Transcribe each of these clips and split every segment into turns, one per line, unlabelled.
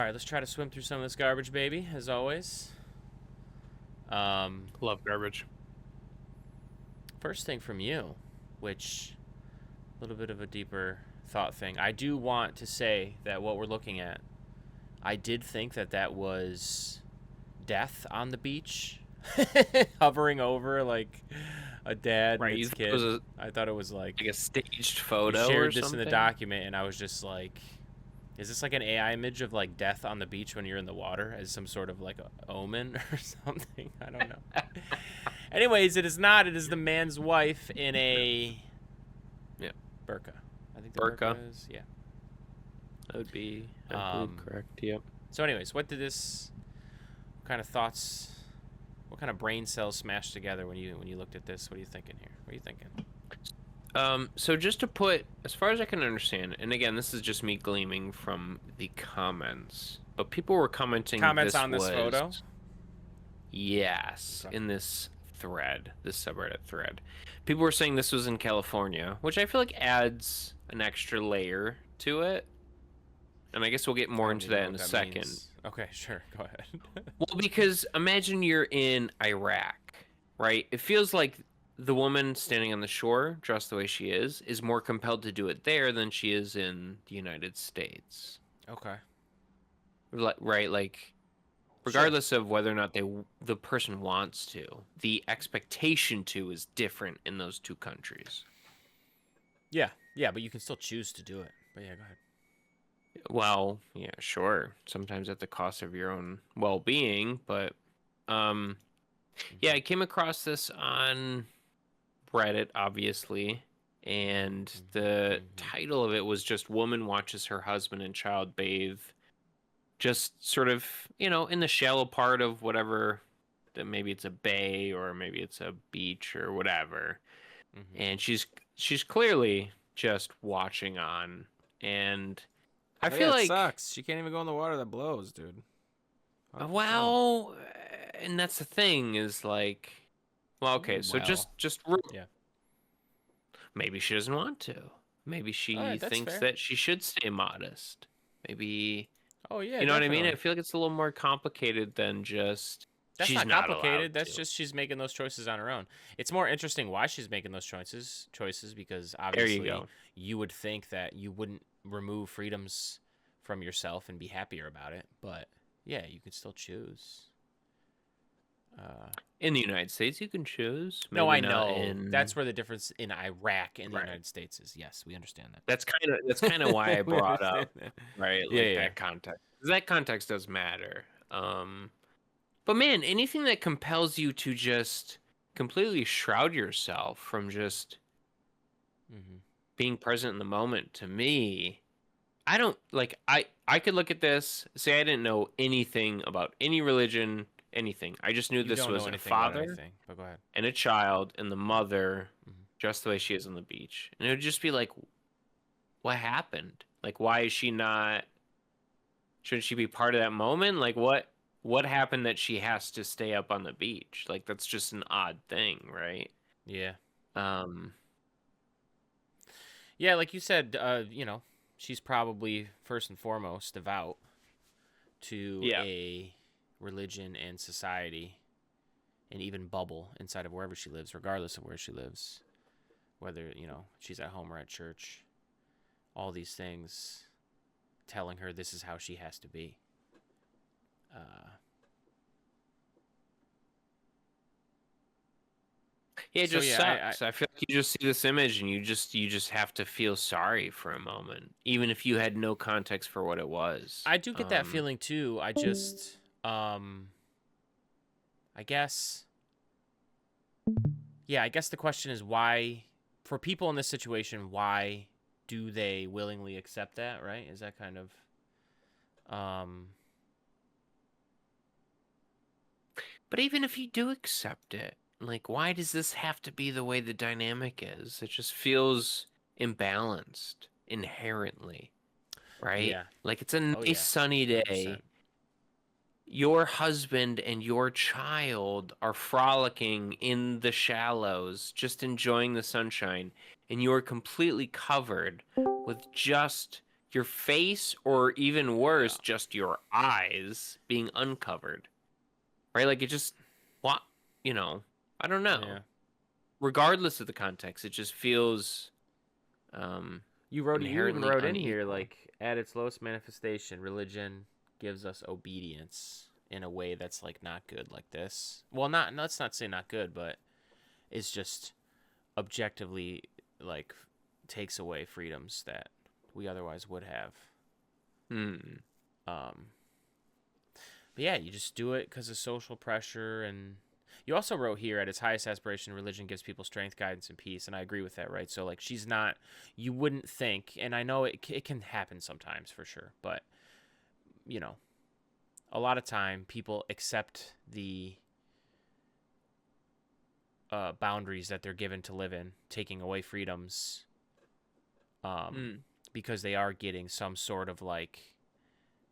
right, let's try to swim through some of this garbage, baby, as always.
Love garbage.
First thing from you, which a little bit of a deeper thought thing. I do want to say that what we're looking at, I did think that that was death on the beach, hovering over like a dad and
Right,
his
you thought it was
kid. I thought it was
like
like
a staged
you
photo or
shared this in the
something.
document, and I was just like, is this like an AI image of like death on the beach when you're in the water as some sort of like a omen or something? I don't know. Anyways, it is not. It is the man's wife in a
Yeah.
burqa. I think the
Burqa.
burqa is, yeah.
That would be, I believe, correct. Yep.
So, anyways, what kind of thoughts, what kind of brain cells smashed together when you looked at this? What are you thinking here? What are you thinking?
So just to put, as far as I can understand, and again, this is just me gleaming from the comments, but people were commenting.
Comments on this photo?
Yes,
Okay.
in this thread, this subreddit thread. People were saying this was in California, which I feel like adds an extra layer to it. And I guess we'll get more into that in a second.
Means. Okay, sure. Go ahead.
Well, because imagine you're in Iraq, right? It feels like the woman standing on the shore, dressed the way she is more compelled to do it there than she is in the United States.
Okay.
Right? Like, regardless of whether or not the person wants to, the expectation to is different in those two countries.
Yeah, but you can still choose to do it. But yeah, go ahead.
Well, yeah, sure. Sometimes at the cost of your own well-being, but yeah, I came across this on Reddit, obviously, and the title of it was just "Woman Watches Her Husband and Child Bathe," just sort of, in the shallow part of whatever, that maybe it's a bay or maybe it's a beach or whatever, and she's clearly just watching on, and I feel like
it sucks. She can't even go in the water that blows, dude. 100%.
Well, and that's the thing is like, well, okay, so just
yeah.
maybe she doesn't want to. Maybe she thinks
fair.
that she should stay modest. Maybe.
Oh yeah,
You know
definitely.
what I mean? I feel like it's a little more complicated than just.
That's
she's
not complicated. That's
to.
just she's making those choices on her own. It's more interesting why she's making those choices because obviously you would think that you wouldn't remove freedoms from yourself and be happier about it, but yeah, you can still choose.
In the United States, you can choose.
Maybe no, I know.
In...
That's where the difference in Iraq and the United States is. Yes, we understand that.
That's kind of why I brought up right, like
yeah.
that context. That context does matter. But man, anything that compels you to just completely shroud yourself from just being present in the moment, to me, I don't like. I could look at this, say I didn't know anything about any religion. Anything. I just knew this was a father
but go ahead.
and a child and the mother just the way she is on the beach. And it would just be like, what happened? Like, why is she not... Shouldn't she be part of that moment? Like, what happened that she has to stay up on the beach? Like, that's just an odd thing, right?
Yeah.
Yeah,
like you said, she's probably first and foremost devout to a religion and society and even bubble inside of wherever she lives, regardless of where she lives, whether she's at home or at church, all these things telling her this is how she has to be.
It just sucks. I feel like you just see this image and you just have to feel sorry for a moment, even if you had no context for what it was.
I do get that feeling too. I just I guess the question is why, for people in this situation, why do they willingly accept that, right? Is that kind of
But even if you do accept it, like, why does this have to be the way the dynamic is? It just feels imbalanced inherently, right?
Yeah.
Like, it's a nice sunny day. 100%. Your husband and your child are frolicking in the shallows, just enjoying the sunshine, and you're completely covered with just your face, or even worse,
Yeah.
just your eyes being uncovered, right? Like it just, what, you know, I don't know.
Yeah.
Regardless of the context, it just feels
You even
inherently
wrote in here,
unequal.
like, at its lowest manifestation, religion gives us obedience in a way that's like not good, like this. Well, not let's not say not good, but it's just objectively like takes away freedoms that we otherwise would have.
Hmm.
Um, but yeah, you just do it because of social pressure. And you also wrote here, at its highest aspiration, religion gives people strength, guidance, and peace. And I agree with that, right? So like she's not, you wouldn't think, and I know it can happen sometimes for sure, but you know, a lot of time people accept the boundaries that they're given to live in, taking away freedoms, um,
Hmm.
because they are getting some sort of like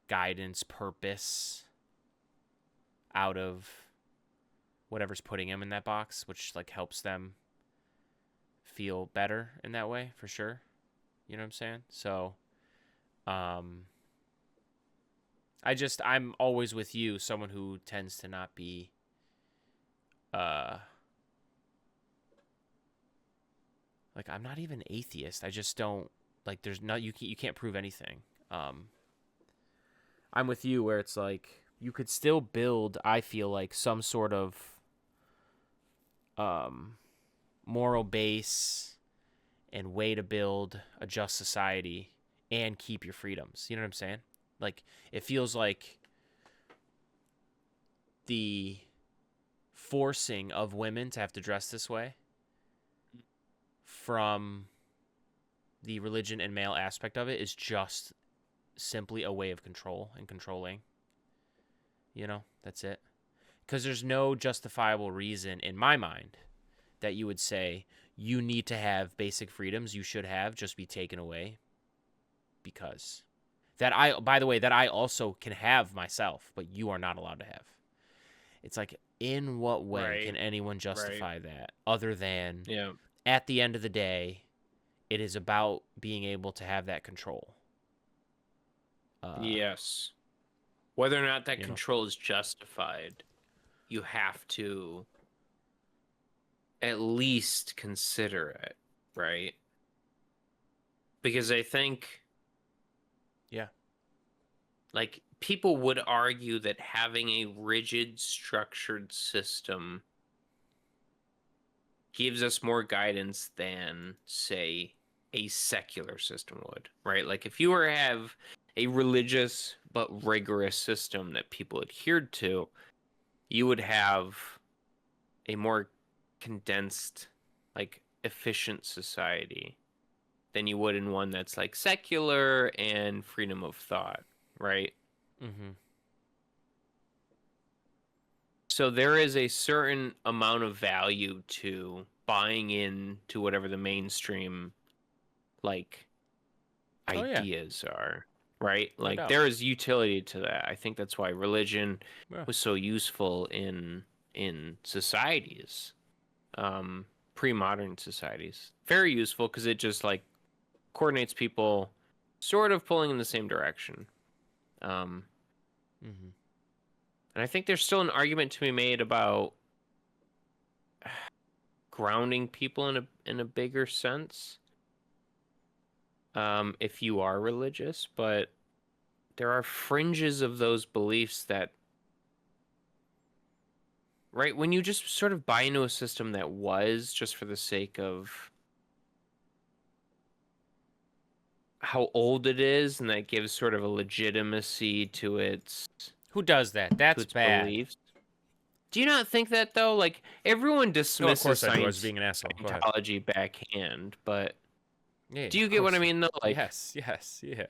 guidance, purpose out of whatever's putting them in that box, which like helps them feel better in that way for sure. You know what I'm saying? So, um, I'm always with you, someone who tends to not be, uh, like I'm not even atheist. I just don't like. There's not you can't prove anything. Um, I'm with you where it's like you could still build. I feel like some sort of um moral base and way to build a just society and keep your freedoms. You know what I'm saying? Like it feels like the forcing of women to have to dress this way from the religion and male aspect of it is just simply a way of control and controlling. You know, that's it. Because there's no justifiable reason in my mind that you would say you need to have basic freedoms you should have just be taken away because that I by the way that I also can have myself but you are not allowed to have. It's like in what way
Right.
can anyone
Right.
justify that other than
Yeah.
at the end of the day it is about being able to have that control. Uh,
Yes. Whether or not that
you know.
control is justified, you have to at least consider it, right? Because I think,
Yeah.
like, people would argue that having a rigid, structured system gives us more guidance than, say, a secular system would, right? Like, if you were to have a religious but rigorous system that people adhered to, you would have a more condensed, like, efficient society than you would in one that's like secular and freedom of thought, right?
Mhm.
So there is a certain amount of value to buying in to whatever the mainstream like
Oh yeah.
ideas are, right?
No
Like
doubt.
there is utility to that. I think that's why religion
Yeah.
was so useful in societies, um, pre-modern societies. Very useful because it just like coordinates people sort of pulling in the same direction. Um,
Mhm.
and I think there's still an argument to be made about grounding people in a bigger sense. If you are religious, but there are fringes of those beliefs that, right, when you just sort of buy into a system that was just for the sake of how old it is, and that gives sort of a legitimacy
Who does that?
to
That's
its
bad.
beliefs. Do you not think that though? Like everyone
No, of
dismisses
course I do. I was being an asshole. Go ahead.
Scientology backhand, but
Yeah,
do
of
you get what I
course.
mean though? Like
Yes, yes, yeah.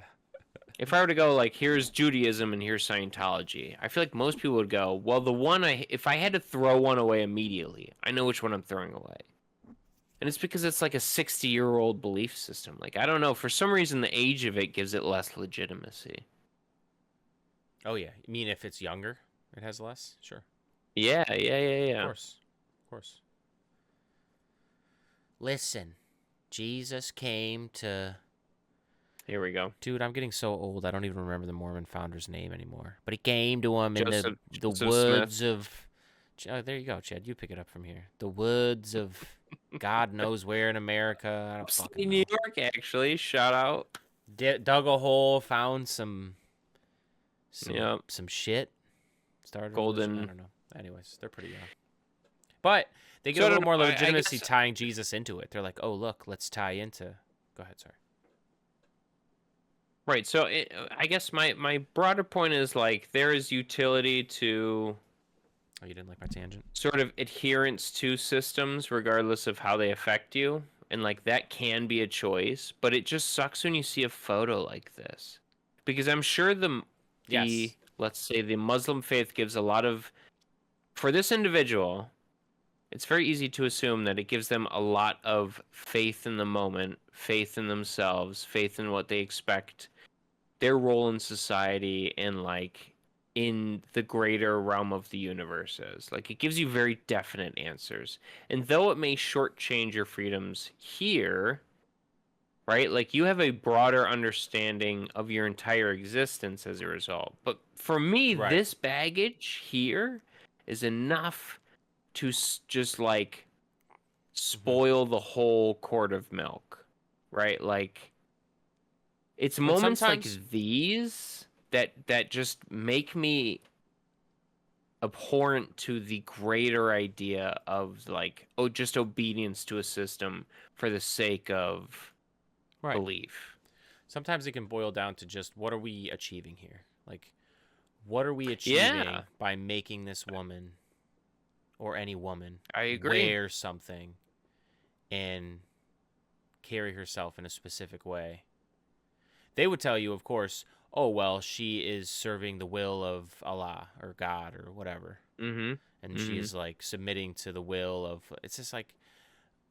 if I were to go like here's Judaism and here's Scientology, I feel like most people would go, well, the one if I had to throw one away immediately, I know which one I'm throwing away. And it's because it's like a 60-year-old belief system. Like I don't know, for some reason the age of it gives it less legitimacy.
Oh yeah. You mean if it's younger, it has less? Sure.
Yeah, yeah, yeah,
Of
yeah.
course. Of course. Listen, Jesus came to
Here we go.
Dude, I'm getting so old. I don't even remember the Mormon founder's name anymore. But he came to him in the
Joseph
woods
Smith.
of. Oh, there you go, Chad. You pick it up from here. The woods of God knows where in America. I don't fucking know.
New York, actually. Shout out.
Dug a hole, found some shit. Started
Golden.
I don't know. Anyways, they're pretty young. But they get a little more legitimacy tying Jesus into it. They're like, oh, look, let's tie into. Go ahead, sorry.
Right. So I guess my broader point is like there is utility to.
Oh, you didn't like my tangent?
Sort of adherence to systems, regardless of how they affect you. And like that can be a choice, but it just sucks when you see a photo like this. Because I'm sure let's say the Muslim faith gives a lot of, for this individual, it's very easy to assume that it gives them a lot of faith in the moment, faith in themselves, faith in what they expect, their role in society, and like in the greater realm of the universe is. Like it gives you very definite answers. And though it may shortchange your freedoms here, right? Like you have a broader understanding of your entire existence as a result. But for me, this baggage here is enough to just like spoil the whole quart of milk, right? Like it's moments like these that just make me abhorrent to the greater idea of like just obedience to a system for the sake of belief.
Sometimes it can boil down to just what are we achieving here? Like what are we achieving by making this woman or any woman wear something and carry herself in a specific way? They would tell you, of course, oh, well, she is serving the will of Allah or God or whatever.
Mm-hmm.
And she is, like, submitting to the will of... It's just like,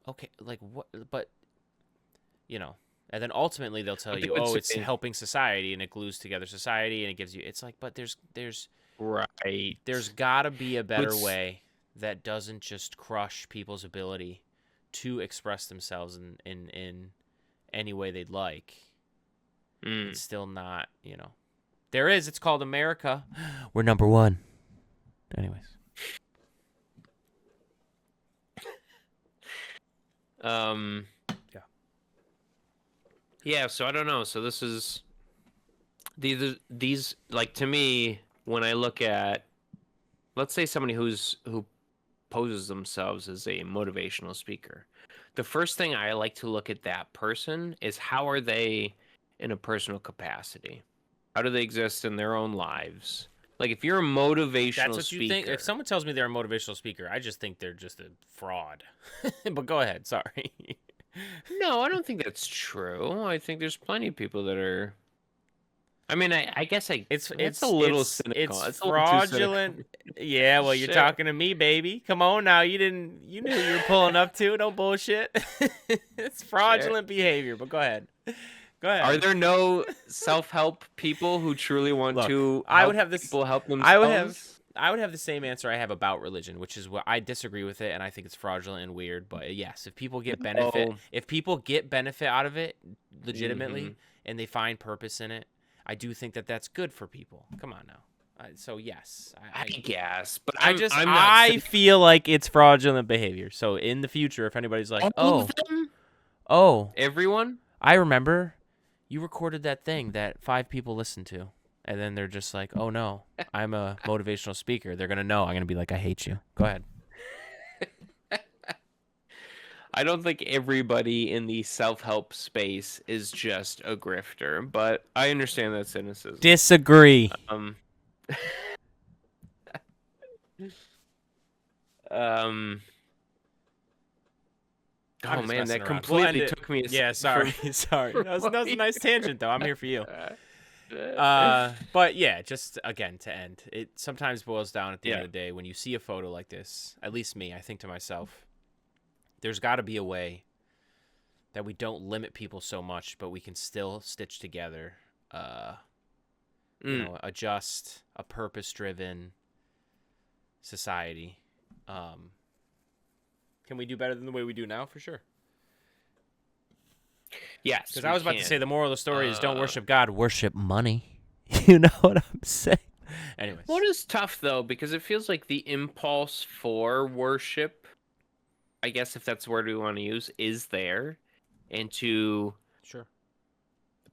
okay, like, what... But, you know... And then ultimately they'll tell you, oh, it's helping society, and it glues together society, and it gives you... It's like, but there's
Right.
There's got to be a better way that doesn't just crush people's ability to express themselves in any way they'd like. It's still not, you know. There is. It's called America. We're number one. Anyways.
Yeah, so I don't know. So this is these like to me when I look at let's say somebody who poses themselves as a motivational speaker. The first thing I like to look at that person is how are they in a personal capacity? How do they exist in their own lives? Like if you're a motivational speaker.
That's what you think? If someone tells me they're a motivational speaker, I just think they're just a fraud. But go ahead, sorry.
No, I don't think that's true. I think there's plenty of people that are I mean, I guess it's a little cynical.
It's fraudulent. Yeah, well, you're talking to me, baby. Come on now. You knew you were pulling up to. No bullshit. It's fraudulent behavior, but go ahead. Go ahead.
Are there no self-help people who truly want to people help themselves?
I would have the same answer I have about religion, which is what I disagree with it, and I think it's fraudulent and weird. But yes, if people get benefit out of it legitimately, and they find purpose in it, I do think that that's good for people. Come on now. So yes,
I guess, but
I feel like it's fraudulent behavior. So in the future, if anybody's like,
everyone,
I remember you recorded that thing that 5 people listened to. And then they're just like, oh, no, I'm a motivational speaker. They're going to know. I'm going to be like, I hate you. Go ahead.
I don't think everybody in the self-help space is just a grifter, but I understand that cynicism.
Disagree.
Oh, man, that completely took me...
Yeah, sorry. That was a nice tangent, though. I'm here for you. But yeah, just again to end, it sometimes boils down at the end of the day when you see a photo like this. At least me, I think to myself, there's got to be a way that we don't limit people so much, but we can still stitch together, a just, a purpose-driven society. Can we do better than the way we do now? For sure.
Yes,
Because
we
I was about to
can.
say the moral of the story is don't worship God, worship money. You know what I'm saying? Anyways.
What is tough, though, because it feels like the impulse for worship, I guess if that's the word we want to use, is there. And to
Sure.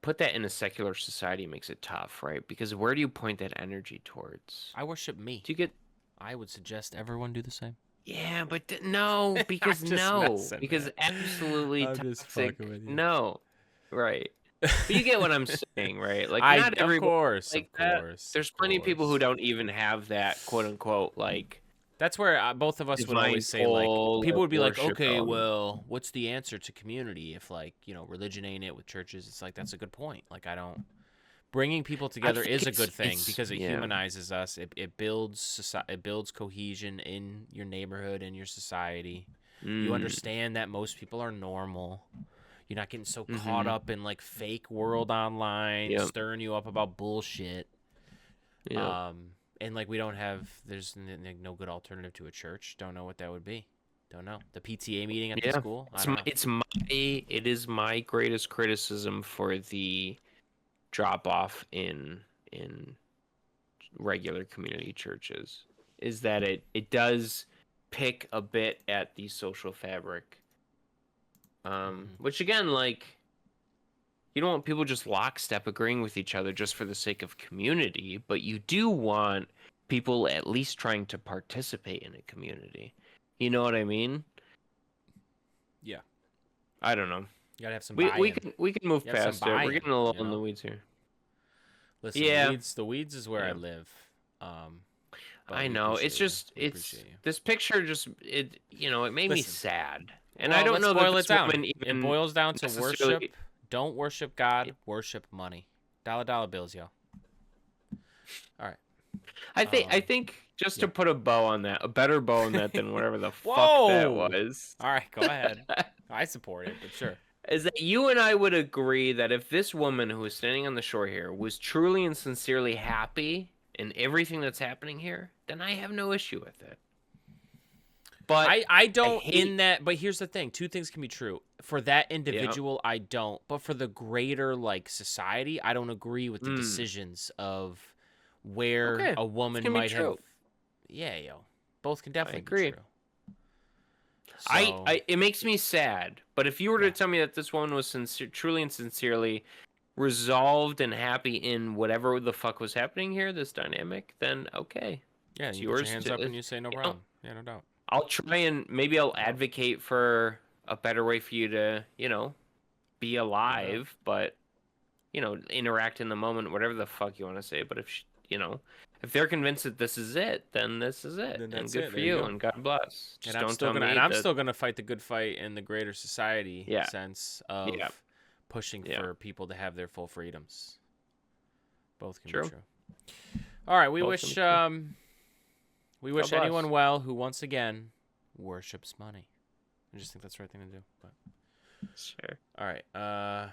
put that in a secular society makes it tough, right? Because where do you point that energy towards?
I worship me.
Do you get...
I would suggest everyone do the same.
Yeah, but no, because
Messing,
absolutely
I'm just
toxic.
fucking with you.
No, right. But you get what I'm saying, right? Like, not
Of
everybody
course,
like
of
that.
course.
There's plenty of people who don't even have that quote unquote like
That's where both of us would
divine
always say, like,
pull
people
or
would be like,
worship
okay,
element.
well, what's the answer to community if, like, religion ain't it with churches? It's like, that's a good point. Like, bringing people together
think
is a good thing
it's
because it
yeah.
humanizes us. It builds cohesion in your neighborhood and your society. You understand that most people are normal. You're not getting so caught up in like fake world online, stirring you up about bullshit. And like there's no good alternative to a church. Don't know what that would be. Don't know. The PTA meeting at the school.
It is my greatest criticism for the drop off in regular community churches is that it does pick a bit at the social fabric. Which again, like, you don't want people just lockstep agreeing with each other just for the sake of community, but you do want people at least trying to participate in a community. You know what I mean?
Yeah.
I don't know.
You gotta have some
we
buy-in.
we can move past it. We're getting a little in the weeds here.
Listen, the weeds is where I live.
I know. It's just this picture just it made me sad. And I don't know that this woman even
it boils down to
necessarily...
worship. Don't worship God, worship money. Dollar bills, yo. All right.
I think just to put a bow on that, a better bow on that than whatever the fuck that was.
All right, go ahead. I support it, but sure.
Is that you and I would agree that if this woman who is standing on the shore here was truly and sincerely happy in everything that's happening here, then I have no issue with it. But
I don't but here's the thing. Two things can be true. For that individual, I don't. But for the greater like society, I don't agree with the decisions of where a woman might have. Yeah, yo. Both can definitely be true.
So, it makes me sad, but if you were to tell me that this woman was truly and sincerely resolved and happy in whatever the fuck was happening here, this dynamic, then okay.
Yeah, you put your hands up and you say no problem. Yeah, no doubt.
I'll try and maybe I'll advocate for a better way for you to, be alive, but, interact in the moment, whatever the fuck you want to say. But if they're convinced that this is it, then this is it. And good for you, and God bless. Just don't tell me.
I'm still going to fight the good fight in the greater society sense of pushing for people to have their full freedoms. Both can be true. All right, we wish anyone well who once again worships money. I just think that's the right thing to do. But
sure.
All right.